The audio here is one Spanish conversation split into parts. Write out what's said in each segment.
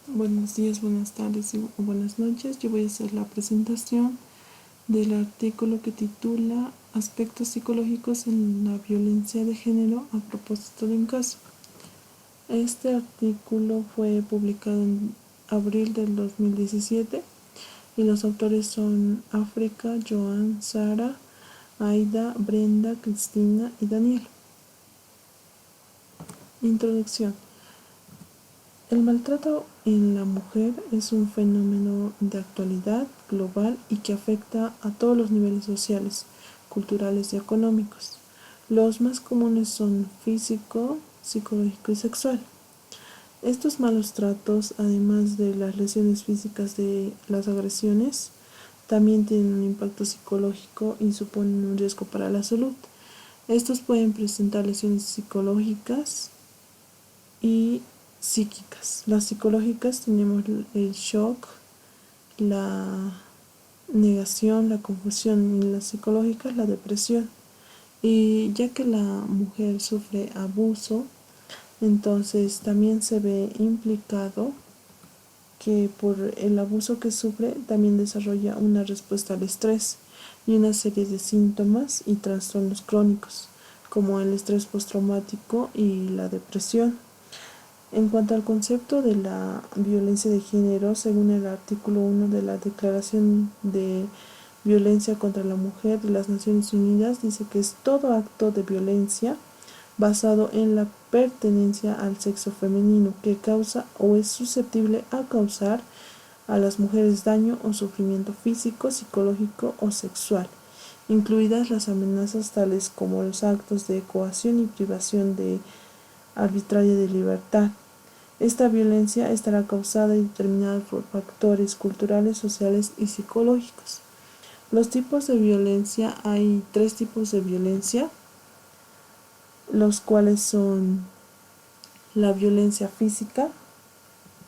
Buenos días, buenas tardes o buenas noches. Yo voy a hacer la presentación del artículo que titula Aspectos psicológicos en la violencia de género a propósito de un caso. Este artículo fue publicado en abril del 2017 y los autores son África, Joan, Sara, Aida, Brenda, Cristina y Daniel. Introducción. El maltrato en la mujer es un fenómeno de actualidad global y que afecta a todos los niveles sociales, culturales y económicos. Los más comunes son físico, psicológico y sexual. Estos malos tratos, además de las lesiones físicas de las agresiones, también tienen un impacto psicológico y suponen un riesgo para la salud. Estos pueden presentar lesiones psicológicas y psíquicas. Las psicológicas tenemos el shock, la negación, la confusión, y las psicológicas la depresión. Y ya que la mujer sufre abuso, entonces también se ve implicado que por el abuso que sufre también desarrolla una respuesta al estrés y una serie de síntomas y trastornos crónicos como el estrés postraumático y la depresión. En cuanto al concepto de la violencia de género, según el artículo 1 de la Declaración de Violencia contra la Mujer de las Naciones Unidas, dice que es todo acto de violencia basado en la pertenencia al sexo femenino que causa o es susceptible a causar a las mujeres daño o sufrimiento físico, psicológico o sexual, incluidas las amenazas tales como los actos de coacción y privación de arbitraria de libertad. Esta violencia estará causada y determinada por factores culturales, sociales y psicológicos. Los tipos de violencia, hay 3 tipos de violencia, los cuales son la violencia física,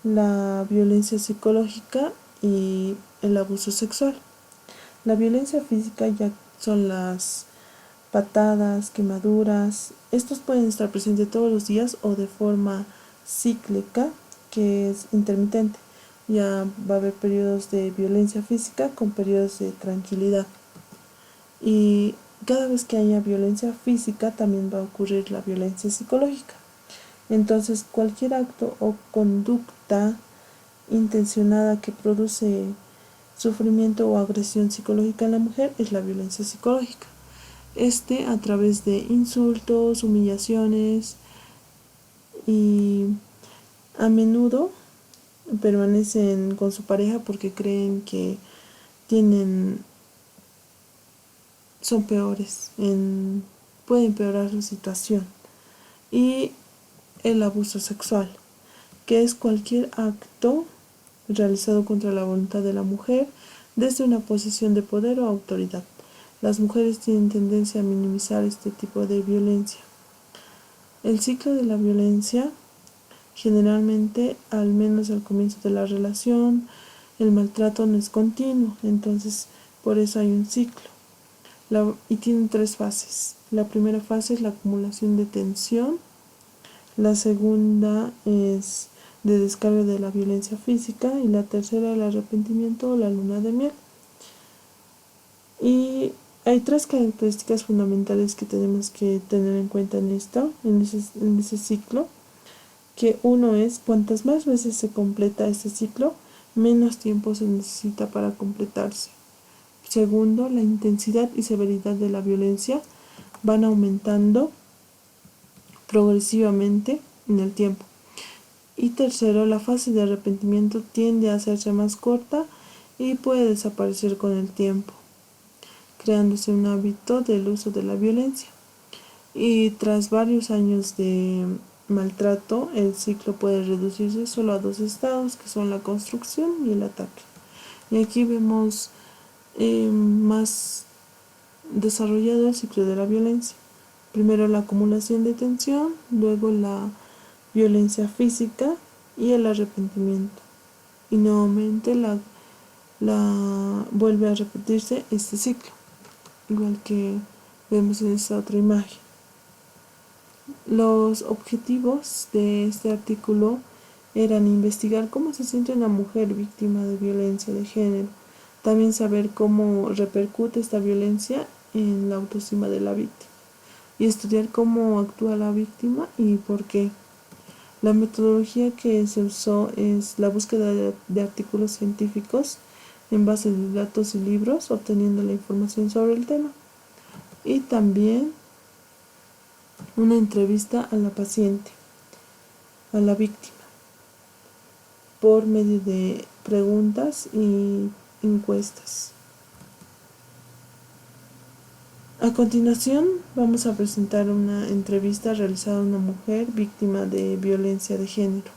la violencia psicológica y el abuso sexual. La violencia física ya son las patadas, quemaduras. Estos pueden estar presentes todos los días o de forma cíclica, que es intermitente. Ya va a haber periodos de violencia física con periodos de tranquilidad. Y cada vez que haya violencia física también va a ocurrir la violencia psicológica. Entonces cualquier acto o conducta intencionada que produce sufrimiento o agresión psicológica en la mujer es la violencia psicológica. A través de insultos, humillaciones, y a menudo permanecen con su pareja porque creen que tienen son peores, puede empeorar su situación. Y el abuso sexual, que es cualquier acto realizado contra la voluntad de la mujer desde una posición de poder o autoridad. Las mujeres tienen tendencia a minimizar este tipo de violencia. El ciclo de la violencia, generalmente, al menos al comienzo de la relación, el maltrato no es continuo, entonces por eso hay un ciclo. Y tiene 3 fases. La primera fase es la acumulación de tensión, la segunda es de descarga de la violencia física y la tercera el arrepentimiento o la luna de miel. Y hay 3 características fundamentales que tenemos que tener en cuenta en ese ciclo, que uno es, cuantas más veces se completa este ciclo, menos tiempo se necesita para completarse. Segundo, la intensidad y severidad de la violencia van aumentando progresivamente en el tiempo. Y tercero, la fase de arrepentimiento tiende a hacerse más corta y puede desaparecer con el tiempo, creándose un hábito del uso de la violencia. Y tras varios años de maltrato, el ciclo puede reducirse solo a 2 estados, que son la construcción y el ataque. Y aquí vemos más desarrollado el ciclo de la violencia. Primero la acumulación de tensión, luego la violencia física y el arrepentimiento. Y nuevamente vuelve a repetirse este ciclo, igual que vemos en esta otra imagen. Los objetivos de este artículo eran investigar cómo se siente una mujer víctima de violencia de género, también saber cómo repercute esta violencia en la autoestima de la víctima y estudiar cómo actúa la víctima y por qué. La metodología que se usó es la búsqueda de artículos científicos en base de datos y libros, obteniendo la información sobre el tema. Y también una entrevista a la paciente, a la víctima, por medio de preguntas y encuestas. A continuación vamos a presentar una entrevista realizada a una mujer víctima de violencia de género.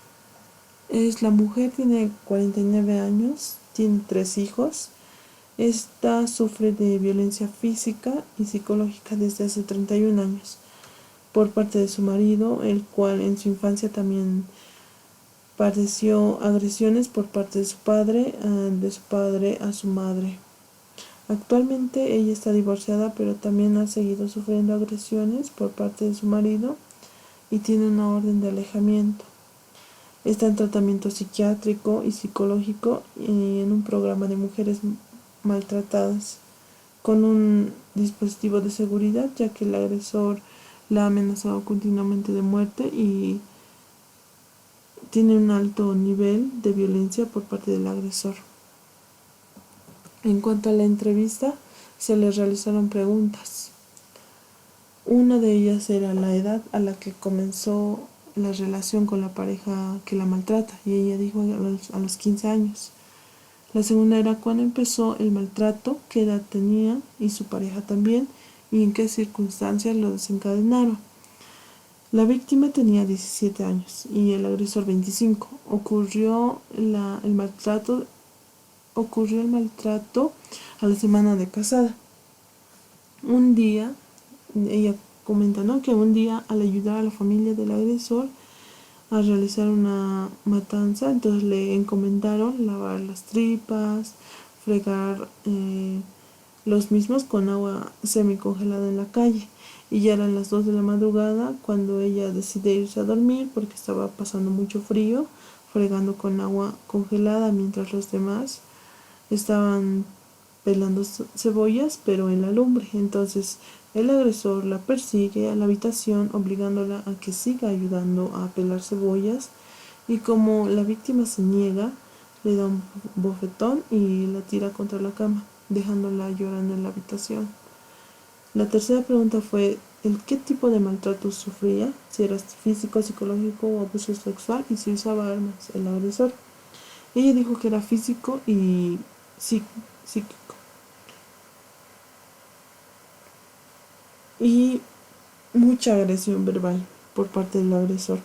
La mujer tiene 49 años, tiene 3 hijos. Esta sufre de violencia física y psicológica desde hace 31 años por parte de su marido, el cual en su infancia también padeció agresiones por parte de su padre a su madre. Actualmente ella está divorciada, pero también ha seguido sufriendo agresiones por parte de su marido y tiene una orden de alejamiento. Está en tratamiento psiquiátrico y psicológico y en un programa de mujeres maltratadas con un dispositivo de seguridad, ya que el agresor la ha amenazado continuamente de muerte y tiene un alto nivel de violencia por parte del agresor. En cuanto a la entrevista, se le realizaron preguntas. Una de ellas era la edad a la que comenzó la relación con la pareja que la maltrata, y ella dijo a los 15 años. La segunda era cuándo empezó el maltrato, qué edad tenía y su pareja también, y en qué circunstancias lo desencadenaron. La víctima tenía 17 años y el agresor 25. Ocurrió el maltrato a la semana de casada. Un día, ella comenta, ¿no?, que un día al ayudar a la familia del agresor a realizar una matanza, entonces le encomendaron lavar las tripas, fregar los mismos con agua semicongelada en la calle. Y ya eran las 2 de la madrugada cuando ella decide irse a dormir porque estaba pasando mucho frío, fregando con agua congelada mientras los demás estaban pelando cebollas, pero en la lumbre. Entonces el agresor la persigue a la habitación obligándola a que siga ayudando a pelar cebollas, y como la víctima se niega, le da un bofetón y la tira contra la cama, dejándola llorando en la habitación. La tercera pregunta fue el qué tipo de maltrato sufría, si era físico, psicológico o abuso sexual, y si usaba armas el agresor. Ella dijo que era físico y psíquico. Y mucha agresión verbal por parte del agresor,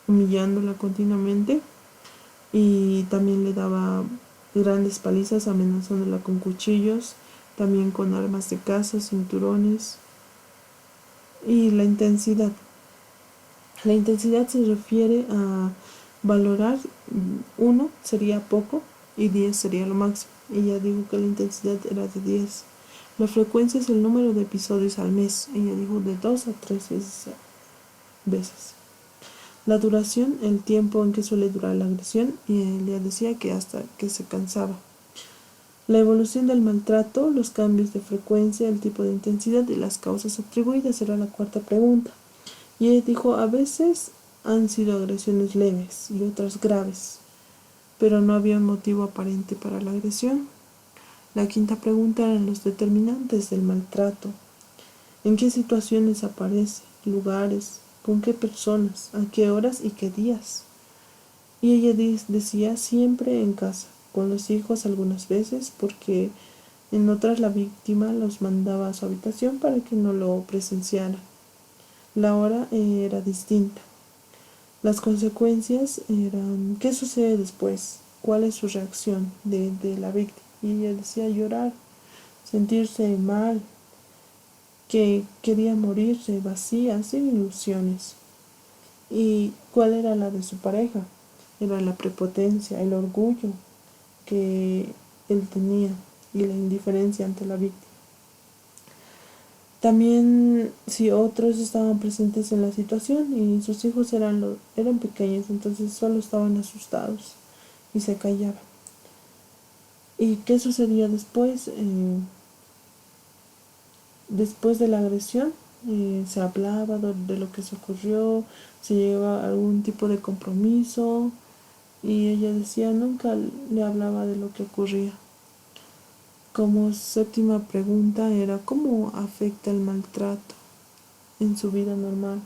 humillándola continuamente, y también le daba grandes palizas amenazándola con cuchillos, también con armas de caza, cinturones. Y la intensidad. La intensidad se refiere a valorar 1 sería poco y 10 sería lo máximo. Ella dijo que la intensidad era de 10. La frecuencia es el número de episodios al mes. Ella dijo de 2 a 3 veces. La duración, el tiempo en que suele durar la agresión, y ella decía que hasta que se cansaba. La evolución del maltrato, los cambios de frecuencia, el tipo de intensidad y las causas atribuidas era la cuarta pregunta. Y ella dijo, a veces han sido agresiones leves y otras graves, pero no había un motivo aparente para la agresión. La quinta pregunta eran los determinantes del maltrato. ¿En qué situaciones aparece? ¿Lugares? ¿Con qué personas? ¿A qué horas y qué días? Y ella decía siempre en casa, con los hijos algunas veces, porque en otras la víctima los mandaba a su habitación para que no lo presenciara. La hora era distinta. Las consecuencias eran, ¿qué sucede después? ¿Cuál es su reacción de la víctima? Y ella decía llorar, sentirse mal, que quería morirse, vacía, sin ilusiones. ¿Y cuál era la de su pareja? Era la prepotencia, el orgullo que él tenía y la indiferencia ante la víctima. También si otros estaban presentes en la situación y sus hijos eran pequeños, entonces solo estaban asustados y se callaban. ¿Y qué sucedía después? Después de la agresión, se hablaba de lo que se ocurrió, se llegaba a algún tipo de compromiso y ella decía nunca le hablaba de lo que ocurría. Como séptima pregunta era cómo afecta el maltrato en su vida normal.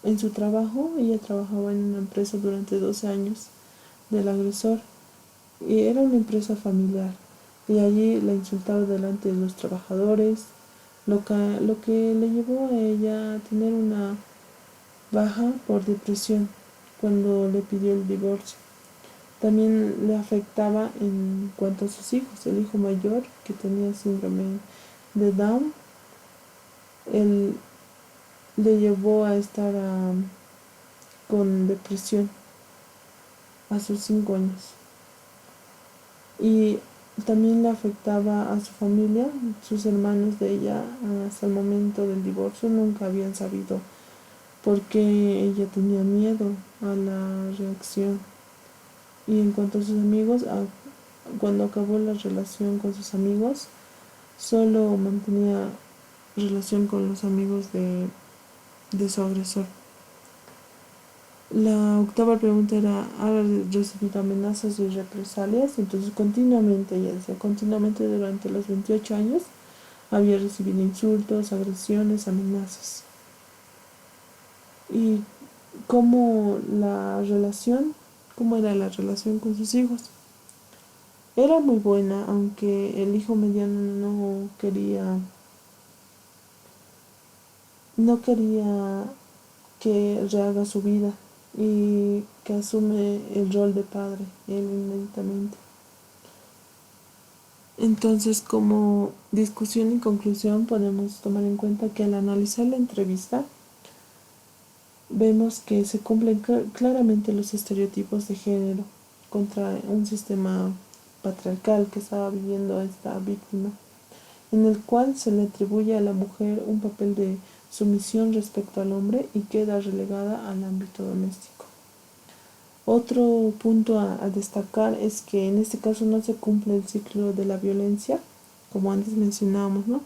En su trabajo, ella trabajaba en una empresa durante 12 años del agresor y era una empresa familiar y allí la insultaba delante de los trabajadores, lo que le llevó a ella a tener una baja por depresión cuando le pidió el divorcio. También le afectaba en cuanto a sus hijos. El hijo mayor, que tenía síndrome de Down, él le llevó a estar con depresión a sus 5 años. Y también le afectaba a su familia, sus hermanos de ella hasta el momento del divorcio nunca habían sabido por qué ella tenía miedo a la reacción. Y en cuanto a sus amigos, cuando acabó la relación con sus amigos, solo mantenía relación con los amigos de su agresor. La octava pregunta era, ¿ha recibido amenazas y represalias? Entonces continuamente, ella decía, continuamente durante los 28 años había recibido insultos, agresiones, amenazas. Y cómo cómo era la relación con sus hijos. Era muy buena, aunque el hijo mediano no quería que rehaga su vida y que asume el rol de padre, él inmediatamente. Entonces, como discusión y conclusión, podemos tomar en cuenta que al analizar la entrevista, vemos que se cumplen claramente los estereotipos de género contra un sistema patriarcal que estaba viviendo esta víctima, en el cual se le atribuye a la mujer un papel de sumisión respecto al hombre y queda relegada al ámbito doméstico. Otro punto a destacar es que en este caso no se cumple el ciclo de la violencia, como antes mencionábamos, ¿no?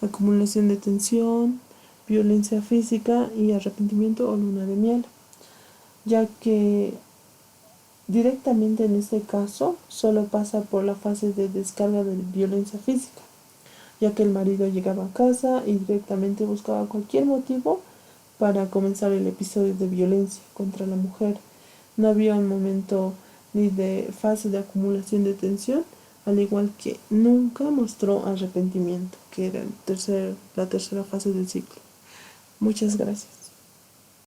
Acumulación de tensión, violencia física y arrepentimiento o luna de miel, ya que directamente en este caso solo pasa por la fase de descarga de violencia física, ya que el marido llegaba a casa y directamente buscaba cualquier motivo para comenzar el episodio de violencia contra la mujer. No había un momento ni de fase de acumulación de tensión, al igual que nunca mostró arrepentimiento, que era la tercera fase del ciclo. Muchas gracias.